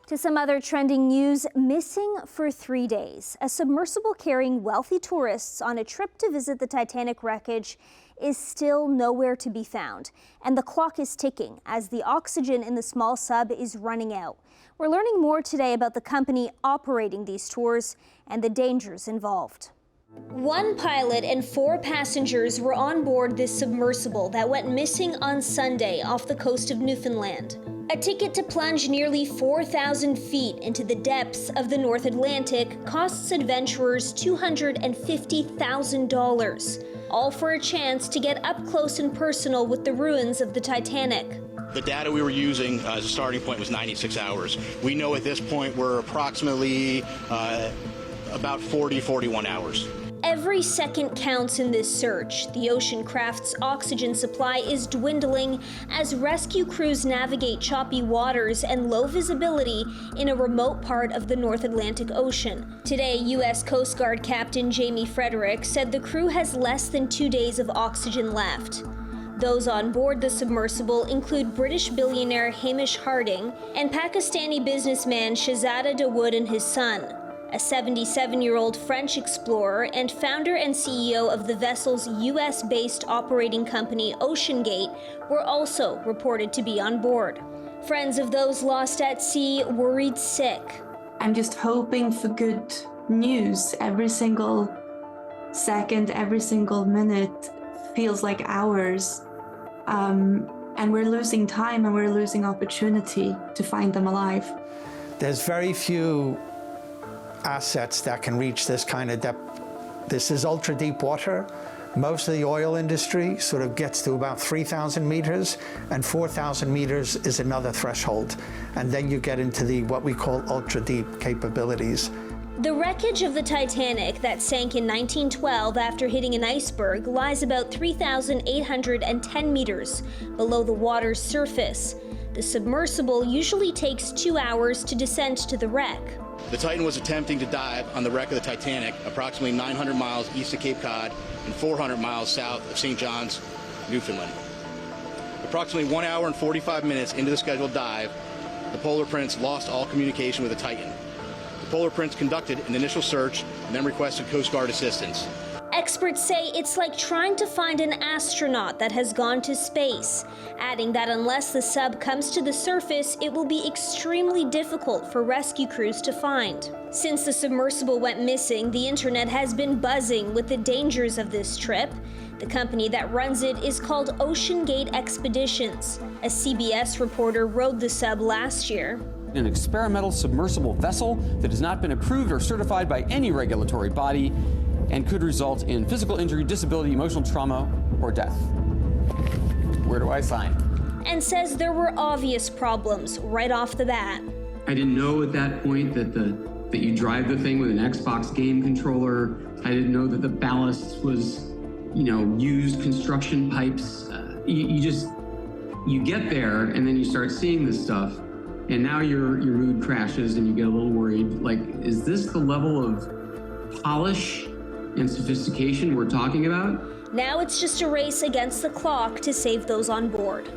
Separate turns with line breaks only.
To some other trending news, missing for 3 days. A submersible carrying wealthy tourists on a trip to visit the Titanic wreckage is still nowhere to be found. And the clock is ticking as the oxygen in the small sub is running out. We're learning more today about the company operating these tours and the dangers involved. One pilot and 4 passengers were on board this submersible that went missing on Sunday off the coast of Newfoundland. A ticket to plunge nearly 4,000 feet into the depths of the North Atlantic costs adventurers $250,000, all for a chance to get up close and personal with the ruins of the Titanic.
The data we were using as a starting point was 96 hours. We know at this point we're approximately about 41 hours.
Every second counts in this search. The ocean craft's oxygen supply is dwindling as rescue crews navigate choppy waters and low visibility in a remote part of the North Atlantic Ocean. Today, U.S. Coast Guard Captain Jamie Frederick said the crew has less than 2 days of oxygen left. Those on board the submersible include British billionaire Hamish Harding and Pakistani businessman Shahzada Dawood and his son. A 77-year-old French explorer and founder and CEO of the vessel's U.S.-based operating company OceanGate were also reported to be on board. Friends of those lost at sea worried sick.
I'm just hoping for good news. Every single second, every single minute feels like hours. And we're losing time and we're losing opportunity to find them alive.
There's very few assets that can reach this kind of depth. This is ultra deep water. Most of the oil industry sort of gets to about 3,000 meters, and 4,000 meters is another threshold. And then you get into the what we call ultra deep capabilities.
The wreckage of the Titanic that sank in 1912 after hitting an iceberg lies about 3,810 meters below the water's surface. The submersible usually takes 2 hours to descend to the wreck.
The Titan was attempting to dive on the wreck of the Titanic approximately 900 miles east of Cape Cod and 400 miles south of St. John's, Newfoundland. Approximately 1 hour and 45 minutes into the scheduled dive, the Polar Prince lost all communication with the Titan. The Polar Prince conducted an initial search and then requested Coast Guard assistance.
Experts say it's like trying to find an astronaut that has gone to space, adding that unless the sub comes to the surface, it will be extremely difficult for rescue crews to find. Since the submersible went missing, the internet has been buzzing with the dangers of this trip. The company that runs it is called OceanGate Expeditions. A CBS reporter rode the sub last year.
An experimental submersible vessel that has not been approved or certified by any regulatory body and could result in physical injury, disability, emotional trauma, or death. Where do I sign?
And says there were obvious problems right off the bat.
I didn't know at that point that you drive the thing with an Xbox game controller. I didn't know that the ballast was, used construction pipes. You get there and then you start seeing this stuff, and now your mood crashes and you get a little worried. Like, is this the level of polish and sophistication we're talking about?
Now it's just a race against the clock to save those on board.